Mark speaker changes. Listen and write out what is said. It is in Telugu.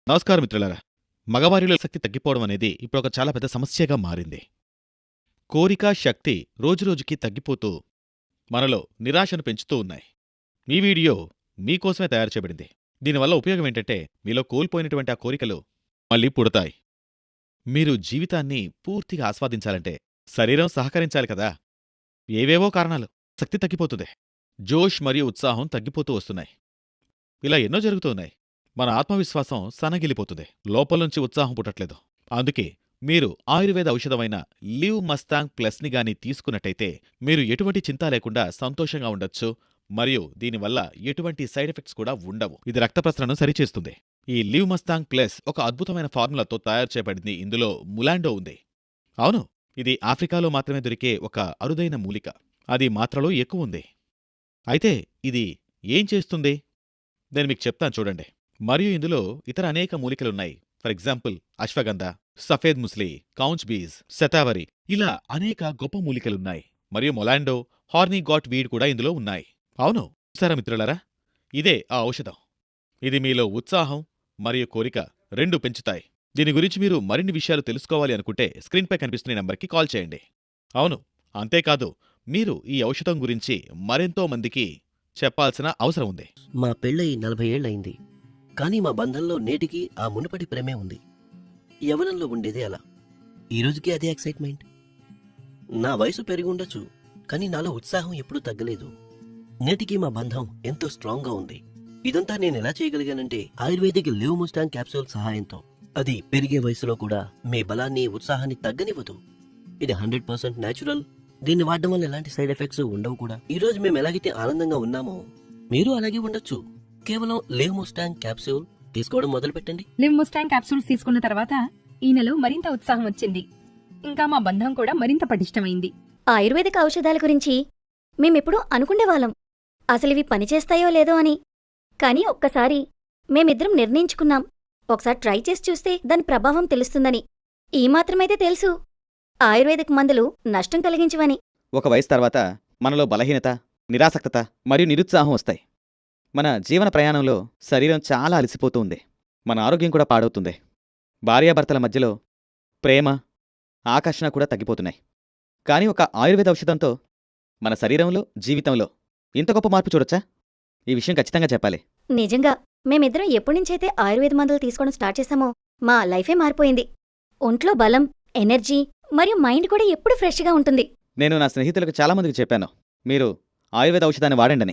Speaker 1: నమస్కారం మిత్రులారా. మగవారిలో శక్తి తగ్గిపోవడం అనేది ఇప్పుడొక చాలా పెద్ద సమస్యగా మారింది. కోరిక, శక్తి రోజురోజుకీ తగ్గిపోతూ మనలో నిరాశను పెంచుతూ ఉన్నాయి. ఈ వీడియో మీకోసమే తయారు చేయబడింది. దీనివల్ల ఉపయోగమేంటంటే మీలో కోల్పోయినటువంటి ఆ కోరికలు మళ్ళీ పుడతాయి. మీరు జీవితాన్ని పూర్తిగా ఆస్వాదించాలంటే శరీరం సహకరించాలి కదా. ఏవేవో కారణాలు శక్తి తగ్గిపోతుంది. జోష్ మరియు ఉత్సాహం తగ్గిపోతూ వస్తున్నాయి. ఇలా ఎన్నో జరుగుతున్నాయి. మన ఆత్మవిశ్వాసం సన్నగిలిపోతుంది. లోపల్నుంచి ఉత్సాహం పుట్టట్లేదు. అందుకే మీరు ఆయుర్వేద ఔషధమైన లివ్ మస్తాంగ్ ప్లస్ని గాని తీసుకున్నట్టయితే మీరు ఎటువంటి చింత లేకుండా సంతోషంగా ఉండొచ్చు. మరియు దీనివల్ల ఎటువంటి సైడ్ ఎఫెక్ట్స్ కూడా ఉండవు. ఇది రక్త ప్రసరణను సరిచేస్తుంది. ఈ లివ్ మస్తాంగ్ ప్లస్ ఒక అద్భుతమైన ఫార్ములాతో తయారు చేయబడింది. ఇందులో ములాండో ఉంది. అవును, ఇది ఆఫ్రికాలో మాత్రమే దొరికే ఒక అరుదైన మూలిక. అది మాత్రలో ఎక్కువుంది. అయితే ఇది ఏం చేస్తుంది? నేను మీకు చెప్తాను చూడండి. మరియు ఇందులో ఇతర అనేక మూలికలున్నాయి. ఫర్ ఎగ్జాంపుల్ అశ్వగంధ, సఫేద్ ముస్లి, కౌంచ్ బీజ్, శతావరి, ఇలా అనేక గొప్ప మూలికలున్నాయి. మరియు మొలాండో, హార్నీ గాట్ వీడ్ కూడా ఇందులో ఉన్నాయి. అవును, చూసారా మిత్రులారా, ఇదే ఆ ఔషధం. ఇది మీలో ఉత్సాహం మరియు కోరిక రెండు పెంచుతాయి. దీని గురించి మీరు మరిన్ని విషయాలు తెలుసుకోవాలి అనుకుంటే స్క్రీన్పై కనిపిస్తున్న నంబర్కి కాల్ చేయండి. అవును, అంతేకాదు, మీరు ఈ ఔషధం గురించి మరెంతో మందికి చెప్పాల్సిన అవసరం ఉంది.
Speaker 2: మా పెళ్ళై 40 ఏళ్లయింది. కానీ మా బంధంలో నేటికి ఆ మునుపటి ప్రేమే ఉంది. యవ్వనంలో ఉండేదే అలా. ఈ రోజుకి అదే ఎక్సైట్మెంట్. నా వయసు పెరిగి ఉండొచ్చు, కానీ నాలో ఉత్సాహం ఎప్పుడూ తగ్గలేదు. నేటికి మా బంధం ఎంతో స్ట్రాంగ్ గా ఉంది. ఇదంతా నేను ఎలా చేయగలిగానంటే ఆయుర్వేదిక్ లివ్ ముస్టాంగ్ క్యాప్సూల్ సహాయంతో. అది పెరిగే వయసులో కూడా మీ బలాన్ని, ఉత్సాహాన్ని తగ్గనివ్వదు. ఇది 100% న్యాచురల్. దీన్ని వాడడం వల్ల ఎలాంటి సైడ్ ఎఫెక్ట్స్ ఉండవు కూడా. ఈ రోజు మేము ఎలాగైతే ఆనందంగా ఉన్నామో మీరు అలాగే ఉండొచ్చు. కేవలం లివ్ ముస్టాంగ్ క్యాప్సూల్ తీసుకోవడం మొదలు పెట్టండి.
Speaker 3: లివ్ ముస్టాంగ్ క్యాప్సూల్స్ తీసుకున్న తర్వాత ఈ నెలలో మరింత ఉత్సాహం వచ్చింది. ఇంకా మా బంధం కూడా మరింత పటిష్టమైంది.
Speaker 4: ఆయుర్వేదిక ఔషధాల గురించి మేమెప్పుడూ అనుకుండేవాళ్ళం, అసలివి పనిచేస్తాయో లేదో అని. కానీ ఒక్కసారి మేమిద్దరం నిర్ణయించుకున్నాం, ఒకసారి ట్రై చేసి చూస్తే దాని ప్రభావం తెలుస్తుందని. ఈ మాత్రమైతే తెలుసు, ఆయుర్వేదిక్ మందులు నష్టం కలిగించవని.
Speaker 5: ఒక వయసు తర్వాత మనలో బలహీనత, నిరాసక్తత మరియు నిరుత్సాహం వస్తాయి. మన జీవన ప్రయాణంలో శరీరం చాలా అలసిపోతూ ఉంది. మన ఆరోగ్యం కూడా పాడవుతుంది. భార్యాభర్తల మధ్యలో ప్రేమ, ఆకర్షణ కూడా తగ్గిపోతున్నాయి. కానీ ఒక ఆయుర్వేద ఔషధంతో మన శరీరంలో, జీవితంలో ఇంత గొప్ప మార్పు చూడొచ్చా? ఈ విషయం ఖచ్చితంగా చెప్పాలి.
Speaker 4: నిజంగా మేమిద్దరం ఎప్పుడునుంచైతే ఆయుర్వేద మందులు తీసుకోవడం స్టార్ట్ చేశామో మా లైఫే మారిపోయింది. ఒంట్లో బలం, ఎనర్జీ మరియు మైండ్ కూడా ఎప్పుడు ఫ్రెష్గా ఉంటుంది.
Speaker 5: నేను నా స్నేహితులకు చాలామందికి చెప్పాను, మీరు ఆయుర్వేద ఔషధాన్ని వాడండని.